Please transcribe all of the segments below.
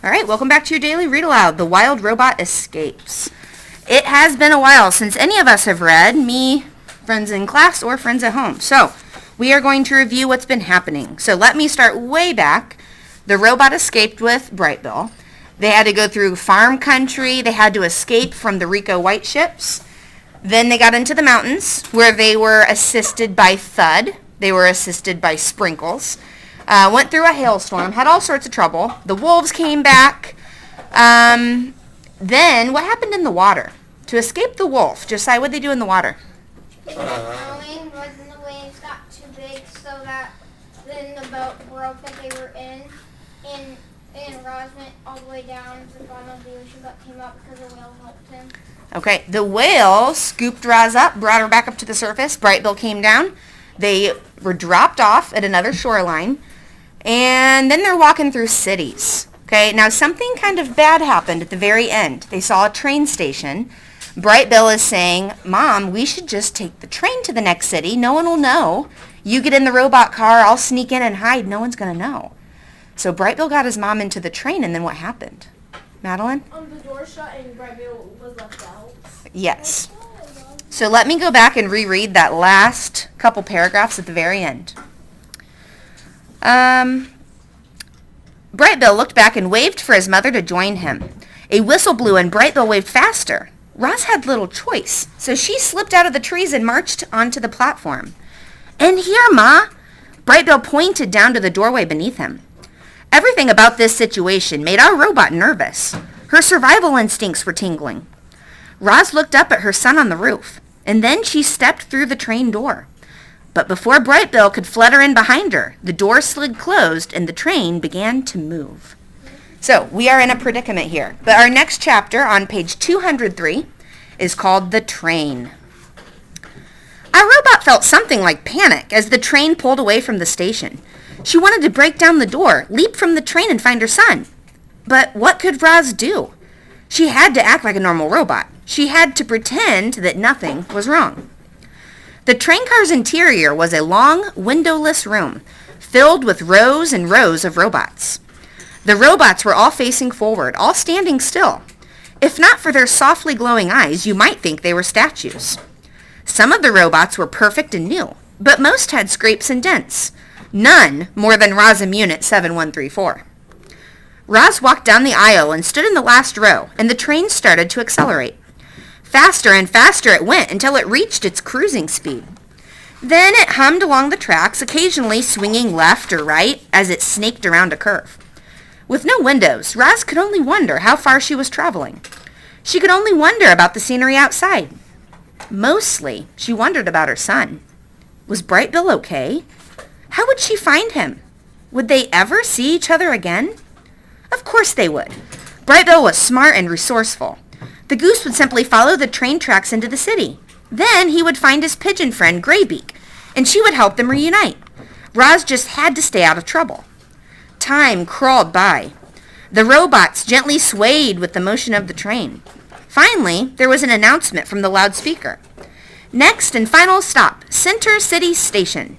All right, welcome back to your daily read aloud, The Wild Robot Escapes. It has been a while since any of us have read, me, friends in class, or friends at home. So we are going to review what's been happening. So let me start way back. The robot escaped with Brightbill. They had to go through farm country. They had to escape from the Rico White ships. Then they got into the mountains where they were assisted by Thud. They were assisted by Sprinkles. Went through a hailstorm, had all sorts of trouble. The wolves came back. Then what happened in the water? To escape the wolf, Josiah, what did they do in the water? They kept going, but then the waves got too big, so that then the boat broke that they were in, and Roz went all the way down to the bottom of the ocean, but came up because the whale helped him. Okay, the whale scooped Roz up, brought her back up to the surface. Brightbill came down. They were dropped off at another shoreline, and then they're walking through cities. Okay, now something kind of bad happened at the very end. They saw a train station. Brightbill is saying, Mom, we should just take the train to the next city. No one will know. You get in the robot car, I'll sneak in and hide. No one's going to know. So Brightbill got his mom into the train, and then what happened? Madeline? The door shut and Brightbill was left out. Yes. So let me go back and reread that last couple paragraphs at the very end. Brightbill looked back and waved for his mother to join him. A whistle blew and Brightbill waved faster. Roz had little choice, so she slipped out of the trees and marched onto the platform. "In here, Ma!" Brightbill pointed down to the doorway beneath him. Everything about this situation made our robot nervous. Her survival instincts were tingling. Roz looked up at her son on the roof, and then she stepped through the train door. But before Brightbill could flutter in behind her, the door slid closed and the train began to move. So we are in a predicament here. But our next chapter on page 203 is called The Train. Our robot felt something like panic as the train pulled away from the station. She wanted to break down the door, leap from the train, and find her son. But what could Roz do? She had to act like a normal robot. She had to pretend that nothing was wrong. The train car's interior was a long, windowless room filled with rows and rows of robots. The robots were all facing forward, all standing still. If not for their softly glowing eyes, you might think they were statues. Some of the robots were perfect and new, but most had scrapes and dents. None more than Roz and Unit 7134. Roz walked down the aisle and stood in the last row, and the train started to accelerate. Faster and faster it went until it reached its cruising speed. Then it hummed along the tracks, occasionally swinging left or right as it snaked around a curve. With no windows, Roz could only wonder how far she was traveling. She could only wonder about the scenery outside. Mostly, she wondered about her son. Was Brightbill okay? How would she find him? Would they ever see each other again? Of course they would. Brightbill was smart and resourceful. The goose would simply follow the train tracks into the city. Then he would find his pigeon friend, Graybeak, and she would help them reunite. Roz just had to stay out of trouble. Time crawled by. The robots gently swayed with the motion of the train. Finally, there was an announcement from the loudspeaker. Next and final stop, Center City Station.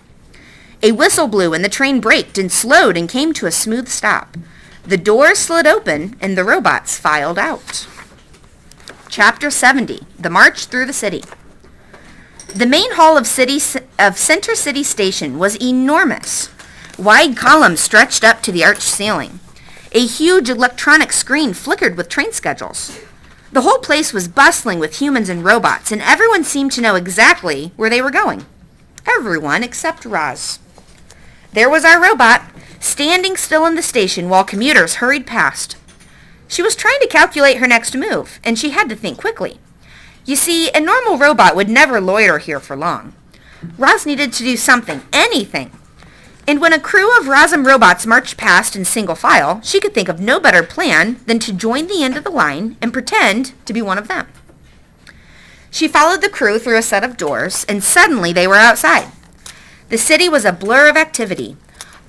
A whistle blew and the train braked and slowed and came to a smooth stop. The doors slid open and the robots filed out. Chapter 70, The March Through the City. The main hall of Center City Station was enormous. Wide columns stretched up to the arched ceiling. A huge electronic screen flickered with train schedules. The whole place was bustling with humans and robots, and everyone seemed to know exactly where they were going. Everyone except Roz. There was our robot, standing still in the station while commuters hurried past. She was trying to calculate her next move, and she had to think quickly. You see, a normal robot would never loiter here for long. Roz needed to do something, anything. And when a crew of Roz and robots marched past in single file, she could think of no better plan than to join the end of the line and pretend to be one of them. She followed the crew through a set of doors, and suddenly they were outside. The city was a blur of activity.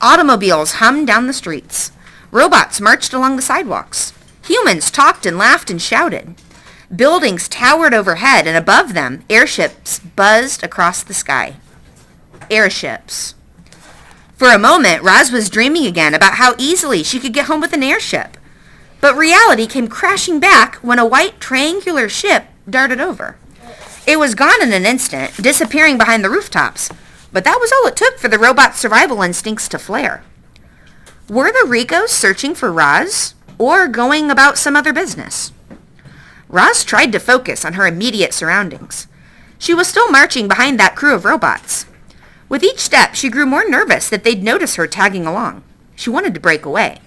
Automobiles hummed down the streets. Robots marched along the sidewalks. Humans talked and laughed and shouted. Buildings towered overhead, and above them, airships buzzed across the sky. Airships. For a moment, Roz was dreaming again about how easily she could get home with an airship. But reality came crashing back when a white triangular ship darted over. It was gone in an instant, disappearing behind the rooftops. But that was all it took for the robot's survival instincts to flare. Were the Ricos searching for Roz, or going about some other business? Roz tried to focus on her immediate surroundings. She was still marching behind that crew of robots. With each step, she grew more nervous that they'd notice her tagging along. She wanted to break away.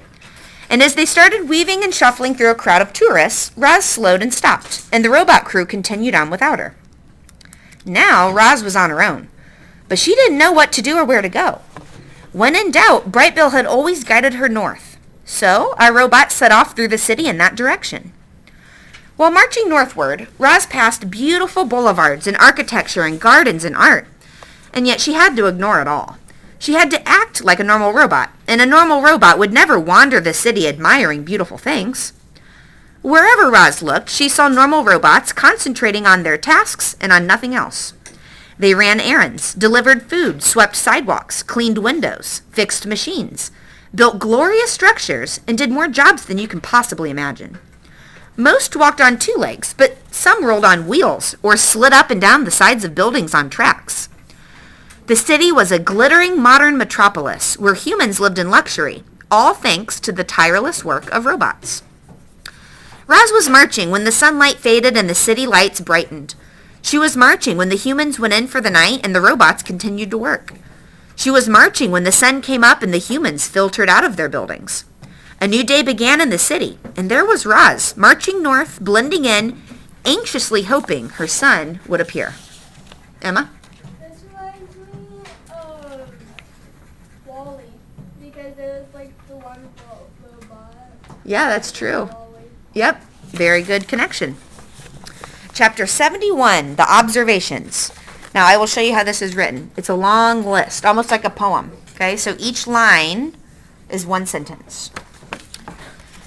And as they started weaving and shuffling through a crowd of tourists, Roz slowed and stopped, and the robot crew continued on without her. Now, Roz was on her own, but she didn't know what to do or where to go. When in doubt, Brightbill had always guided her north, so our robot set off through the city in that direction. While marching northward, Roz passed beautiful boulevards and architecture and gardens and art, and yet she had to ignore it all. She had to act like a normal robot, and a normal robot would never wander the city admiring beautiful things. Wherever Roz looked, she saw normal robots concentrating on their tasks and on nothing else. They ran errands, delivered food, swept sidewalks, cleaned windows, fixed machines, built glorious structures, and did more jobs than you can possibly imagine. Most walked on 2 legs, but some rolled on wheels or slid up and down the sides of buildings on tracks. The city was a glittering modern metropolis where humans lived in luxury, all thanks to the tireless work of robots. Roz was marching when the sunlight faded and the city lights brightened. She was marching when the humans went in for the night and the robots continued to work. She was marching when the sun came up and the humans filtered out of their buildings. A new day began in the city, and there was Roz, marching north, blending in, anxiously hoping her son would appear. Emma? This reminds me of Wall-E, because it was like the one robot. Yeah, that's true. Wall-E. Yep, very good connection. Chapter 71, The Observations. Now, I will show you how this is written. It's a long list, almost like a poem. Okay, so each line is 1 sentence.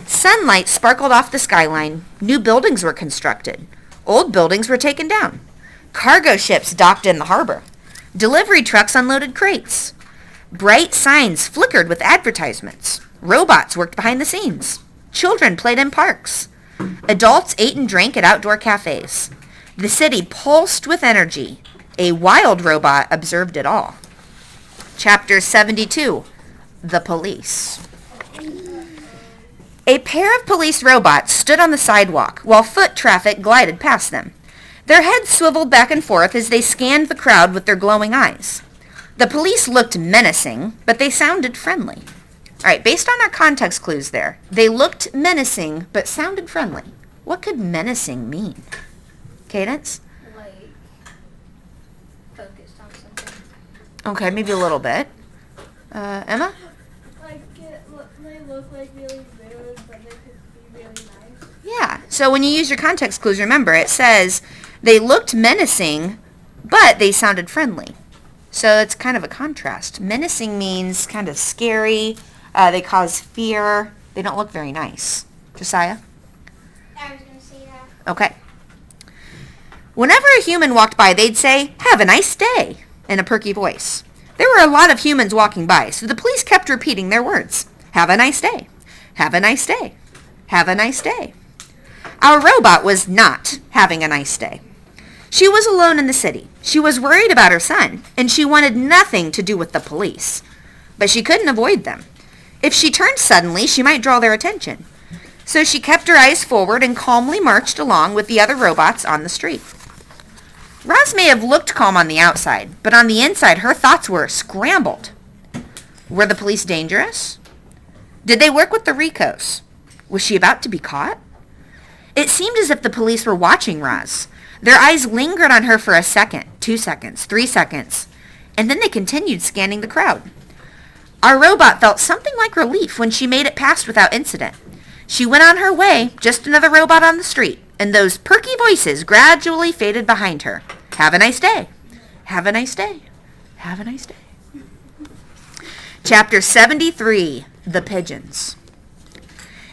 Sunlight sparkled off the skyline. New buildings were constructed. Old buildings were taken down. Cargo ships docked in the harbor. Delivery trucks unloaded crates. Bright signs flickered with advertisements. Robots worked behind the scenes. Children played in parks. Adults ate and drank at outdoor cafes. The city pulsed with energy. A wild robot observed it all. Chapter 72, The Police. A pair of police robots stood on the sidewalk while foot traffic glided past them. Their heads swiveled back and forth as they scanned the crowd with their glowing eyes. The police looked menacing, but they sounded friendly. All right, based on our context clues there, they looked menacing but sounded friendly. What could menacing mean? Cadence? Like, focused on something. Okay, maybe a little bit. Emma? Like, they look like really rude, but they could be really nice. Yeah, so when you use your context clues, remember, it says they looked menacing, but they sounded friendly. So it's kind of a contrast. Menacing means kind of scary. They cause fear. They don't look very nice. Josiah? I was going to say that. Okay. Whenever a human walked by, they'd say, "Have a nice day," in a perky voice. There were a lot of humans walking by, so the police kept repeating their words. Have a nice day. Have a nice day. Have a nice day. Our robot was not having a nice day. She was alone in the city. She was worried about her son, and she wanted nothing to do with the police. But she couldn't avoid them. If she turned suddenly, she might draw their attention. So she kept her eyes forward and calmly marched along with the other robots on the street. Roz may have looked calm on the outside, but on the inside her thoughts were scrambled. Were the police dangerous? Did they work with the Ricos? Was she about to be caught? It seemed as if the police were watching Roz. Their eyes lingered on her for a second, 2 seconds, 3 seconds, and then they continued scanning the crowd. Our robot felt something like relief when she made it past without incident. She went on her way, just another robot on the street, and those perky voices gradually faded behind her. Have a nice day. Have a nice day. Have a nice day. Chapter 73, The Pigeons.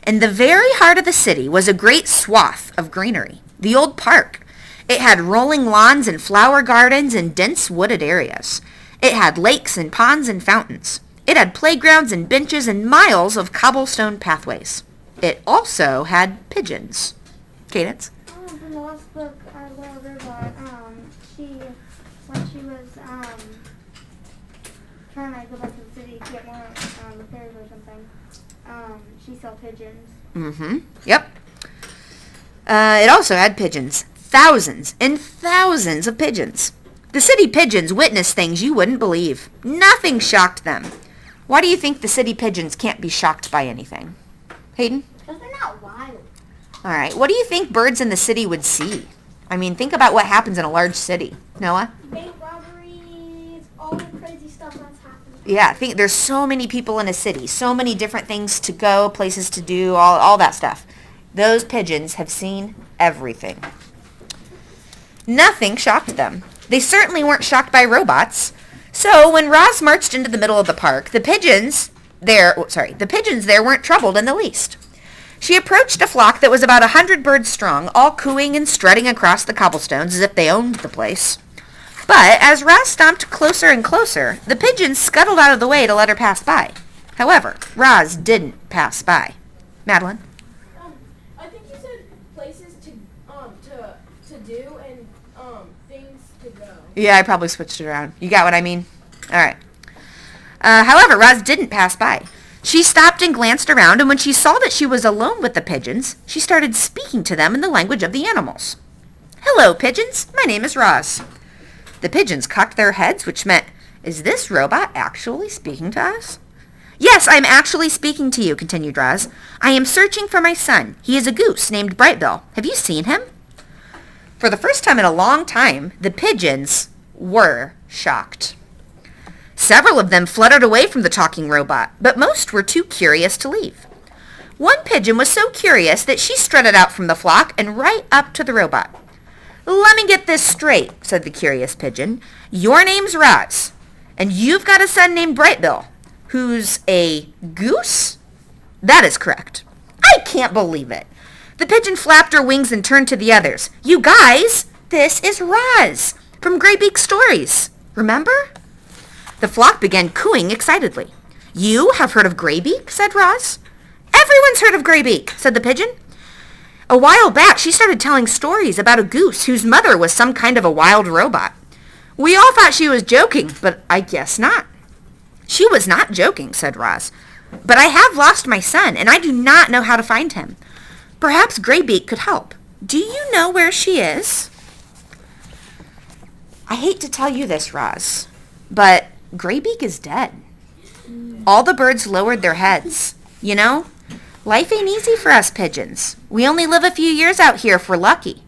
In the very heart of the city was a great swath of greenery, the old park. It had rolling lawns and flower gardens and dense wooded areas. It had lakes and ponds and fountains. It had playgrounds and benches and miles of cobblestone pathways. It also had pigeons. Cadence? In the last book, our little robot, when she was, trying to go back to the city to get more, repairs or something, she saw pigeons. Mm-hmm. Yep. It also had pigeons. Thousands and thousands of pigeons. The city pigeons witnessed things you wouldn't believe. Nothing shocked them. Why do you think the city pigeons can't be shocked by anything? Hayden? Because they're not wild. All right. What do you think birds in the city would see? I mean, think about what happens in a large city. Noah? Bank robberies, all the crazy stuff that's happening. Yeah, there's so many people in a city, so many different things to go, places to do, all that stuff. Those pigeons have seen everything. Nothing shocked them. They certainly weren't shocked by robots. So when Roz marched into the middle of the park, the pigeons there weren't troubled in the least. She approached a flock that was about 100 birds strong, all cooing and strutting across the cobblestones as if they owned the place. But as Roz stomped closer and closer, the pigeons scuttled out of the way to let her pass by. However, Roz didn't pass by. Madeline? I think you said places to do and things to go. Yeah, I probably switched it around. You got what I mean? All right. However, Roz didn't pass by. She stopped and glanced around, and when she saw that she was alone with the pigeons, she started speaking to them in the language of the animals. "Hello, pigeons. My name is Roz." The pigeons cocked their heads, which meant, "Is this robot actually speaking to us?" "Yes, I'm actually speaking to you," continued Roz. "I am searching for my son. He is a goose named Brightbill. Have you seen him?" For the first time in a long time, the pigeons were shocked. Several of them fluttered away from the talking robot, but most were too curious to leave. One pigeon was so curious that she strutted out from the flock and right up to the robot. "Let me get this straight," said the curious pigeon. "Your name's Roz, and you've got a son named Brightbill, who's a goose?" "That is correct." "I can't believe it." The pigeon flapped her wings and turned to the others. "You guys, this is Roz from Greybeak Stories. Remember?" The flock began cooing excitedly. "You have heard of Greybeak?" said Roz. "Everyone's heard of Greybeak," said the pigeon. "A while back, she started telling stories about a goose whose mother was some kind of a wild robot. We all thought she was joking, but I guess not." "She was not joking," said Roz. "But I have lost my son, and I do not know how to find him. Perhaps Greybeak could help. Do you know where she is?" "I hate to tell you this, Roz, but Greybeak is dead." All the birds lowered their heads. "You know, life ain't easy for us pigeons. We only live a few years out here if we're lucky.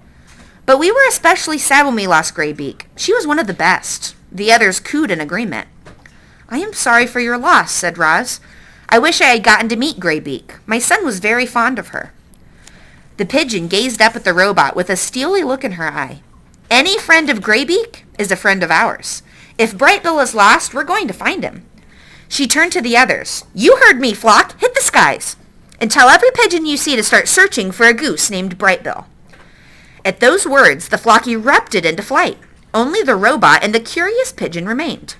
But we were especially sad when we lost Greybeak. She was one of the best." The others cooed in agreement. "I am sorry for your loss," said Roz. "I wish I had gotten to meet Greybeak. My son was very fond of her." The pigeon gazed up at the robot with a steely look in her eye. "Any friend of Greybeak is a friend of ours. If Brightbill is lost, we're going to find him." She turned to the others. "You heard me, flock. Hit the skies. And tell every pigeon you see to start searching for a goose named Brightbill." At those words, the flock erupted into flight. Only the robot and the curious pigeon remained.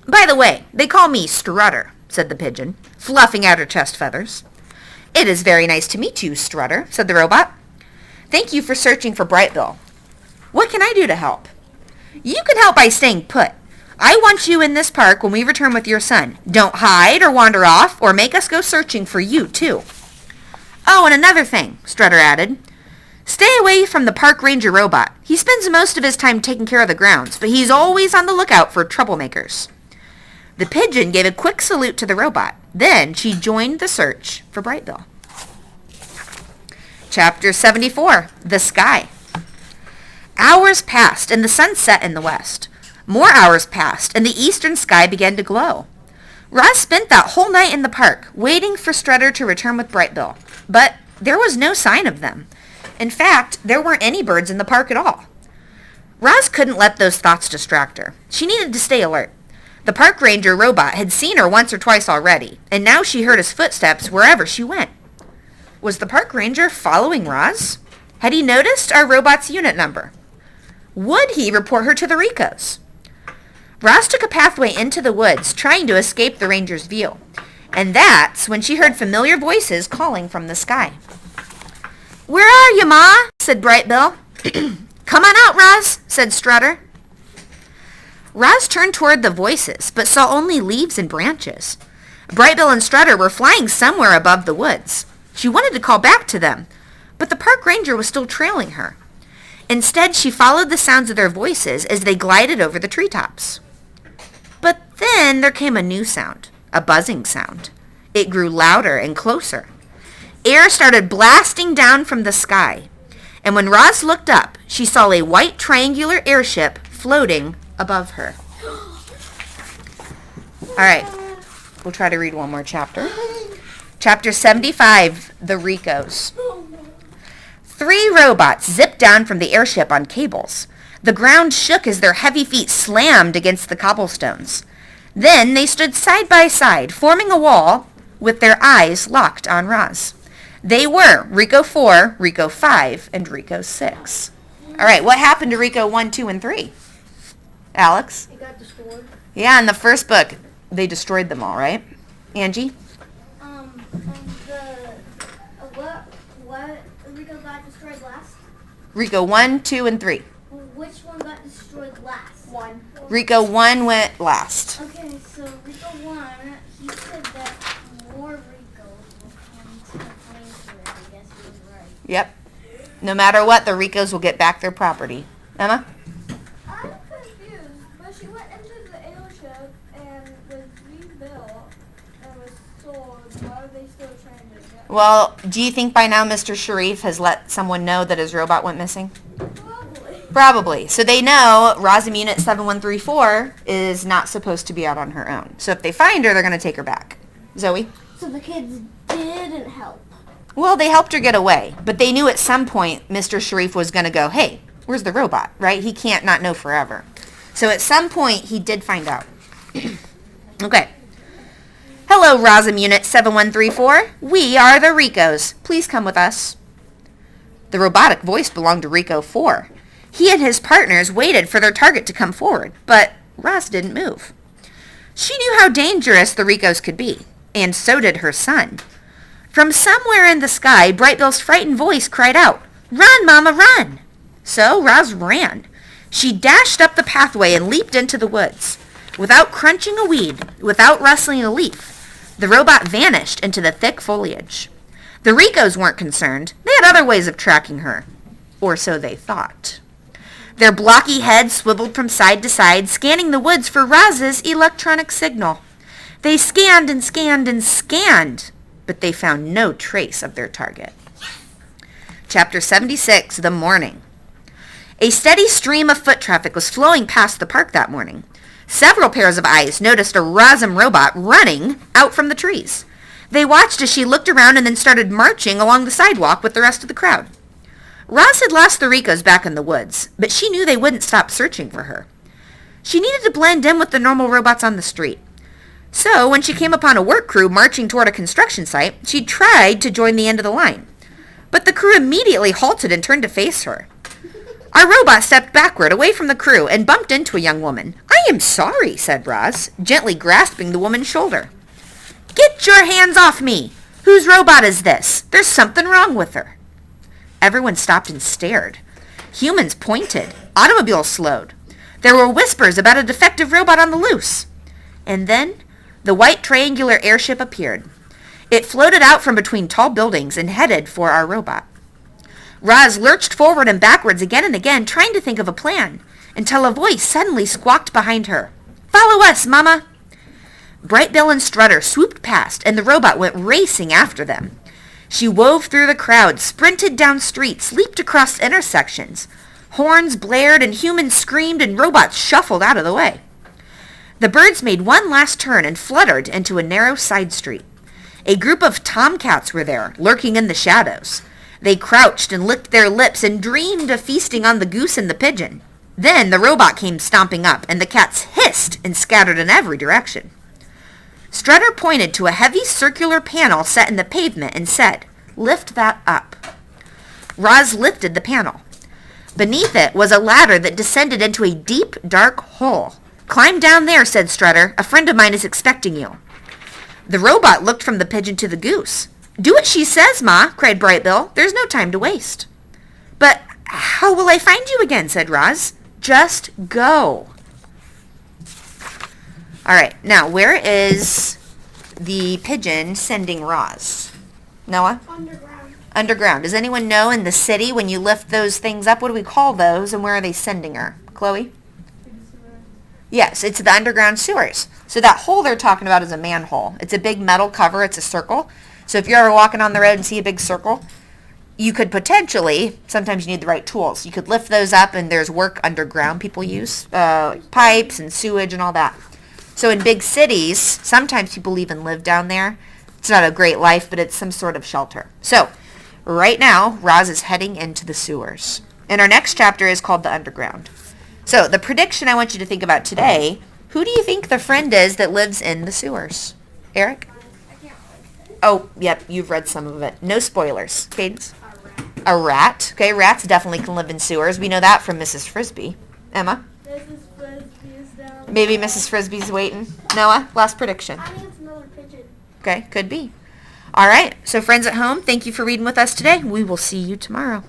"By the way, they call me Strutter," said the pigeon, fluffing out her chest feathers. "It is very nice to meet you, Strutter," said the robot. "Thank you for searching for Brightbill. What can I do to help?" "You can help by staying put. I want you in this park when we return with your son. Don't hide or wander off or make us go searching for you, too." "Oh, and another thing," Strutter added. "Stay away from the park ranger robot. He spends most of his time taking care of the grounds, but he's always on the lookout for troublemakers." The pigeon gave a quick salute to the robot. Then she joined the search for Brightbill. Chapter 74, The Sky. Hours passed, and the sun set in the west. More hours passed, and the eastern sky began to glow. Roz spent that whole night in the park, waiting for Strutter to return with Brightbill. But there was no sign of them. In fact, there weren't any birds in the park at all. Roz couldn't let those thoughts distract her. She needed to stay alert. The park ranger robot had seen her once or twice already, and now she heard his footsteps wherever she went. Was the park ranger following Roz? Had he noticed our robot's unit number? Would he report her to the Ricos? Roz took a pathway into the woods, trying to escape the ranger's view. And that's when she heard familiar voices calling from the sky. "Where are you, Ma?" said Bright Bill. "Come on out, Roz," said Strutter. Roz turned toward the voices, but saw only leaves and branches. Bright Bill and Strutter were flying somewhere above the woods. She wanted to call back to them, but the park ranger was still trailing her. Instead, she followed the sounds of their voices as they glided over the treetops. But then there came a new sound, a buzzing sound. It grew louder and closer. Air started blasting down from the sky, and when Roz looked up, she saw a white triangular airship floating above her. All right, we'll try to read one more chapter. Chapter 75, The Ricos. 3 robots zipped down from the airship on cables. The ground shook as their heavy feet slammed against the cobblestones. Then they stood side by side, forming a wall with their eyes locked on Roz. They were Rico 4, Rico 5, and Rico 6. All right, what happened to Rico 1, 2, and 3? Alex? It got destroyed. Yeah, in the first book, they destroyed them all, right? Angie? What Rico got destroyed last? Rico 1, 2, and 3. Which one got destroyed last? 1. Rico 1 went last. Okay, so Rico 1, he said that more Ricos will come to the plains. I guess he was right. Yep. No matter what, the Ricos will get back their property. Emma? I'm confused, but she went into the airship and was rebuilt and was sold. Why are they still trying to get it? Well, do you think by now Mr. Sharif has let someone know that his robot went missing? Probably. So they know Rosim Unit 7134 is not supposed to be out on her own. So if they find her, they're going to take her back. Zoe? So the kids didn't help. Well, they helped her get away, but they knew at some point Mr. Sharif was going to go, hey, where's the robot, right? He can't not know forever. So at some point, he did find out. Okay. Hello, Rosim Unit 7134. We are the Ricos. Please come with us. The robotic voice belonged to Rico 4. He and his partners waited for their target to come forward, but Roz didn't move. She knew how dangerous the Ricos could be, and so did her son. From somewhere in the sky, Bright Bill's frightened voice cried out, "Run, Mama, run!" So Roz ran. She dashed up the pathway and leaped into the woods. Without crunching a weed, without rustling a leaf, the robot vanished into the thick foliage. The Ricos weren't concerned. They had other ways of tracking her. Or so they thought. Their blocky heads swiveled from side to side, scanning the woods for Roz's electronic signal. They scanned and scanned and scanned, but they found no trace of their target. Chapter 76, The Morning. A steady stream of foot traffic was flowing past the park that morning. Several pairs of eyes noticed a Rosim robot running out from the trees. They watched as she looked around and then started marching along the sidewalk with the rest of the crowd. Roz had lost the Ricos back in the woods, but she knew they wouldn't stop searching for her. She needed to blend in with the normal robots on the street. So when she came upon a work crew marching toward a construction site, she tried to join the end of the line. But the crew immediately halted and turned to face her. Our robot stepped backward away from the crew and bumped into a young woman. "I am sorry," said Roz, gently grasping the woman's shoulder. "Get your hands off me! Whose robot is this? There's something wrong with her." Everyone stopped and stared. Humans pointed. Automobiles slowed. There were whispers about a defective robot on the loose. And then the white triangular airship appeared. It floated out from between tall buildings and headed for our robot. Roz lurched forward and backwards again and again, trying to think of a plan, until a voice suddenly squawked behind her. "Follow us, Mama!" Bright Bill and Strutter swooped past, and the robot went racing after them. She wove through the crowd, sprinted down streets, leaped across intersections. Horns blared and humans screamed and robots shuffled out of the way. The birds made one last turn and fluttered into a narrow side street. A group of tomcats were there, lurking in the shadows. They crouched and licked their lips and dreamed of feasting on the goose and the pigeon. Then the robot came stomping up, and the cats hissed and scattered in every direction. Strutter pointed to a heavy circular panel set in the pavement and said, "Lift that up." Roz lifted the panel. Beneath it was a ladder that descended into a deep, dark hole. "Climb down there," said Strutter. "A friend of mine is expecting you." The robot looked from the pigeon to the goose. "Do what she says, Ma," cried Bright Bill. "There's no time to waste." "But how will I find you again?" said Roz. "Just go." All right, now where is the pigeon sending Roz? Noah? Underground. Underground. Does anyone know in the city when you lift those things up, what do we call those and where are they sending her? Chloe? Yes, it's the underground sewers. So that hole they're talking about is a manhole. It's a big metal cover. It's a circle. So if you're ever walking on the road and see a big circle, you could potentially, sometimes you need the right tools. You could lift those up and there's work underground people use, pipes and sewage and all that. So in big cities, sometimes people even live down there. It's not a great life, but it's some sort of shelter. So right now, Roz is heading into the sewers. And our next chapter is called The Underground. So the prediction I want you to think about today, who do you think the friend is that lives in the sewers? Eric? Oh, yep, you've read some of it. No spoilers. Cadence? A rat. Okay, rats definitely can live in sewers. We know that from Mrs. Frisbee. Emma? Mrs. Frisbee is down. Maybe Mrs. Frisbee's waiting. Noah, last prediction. I think it's another pigeon. Okay, could be. All right, so friends at home, thank you for reading with us today. We will see you tomorrow.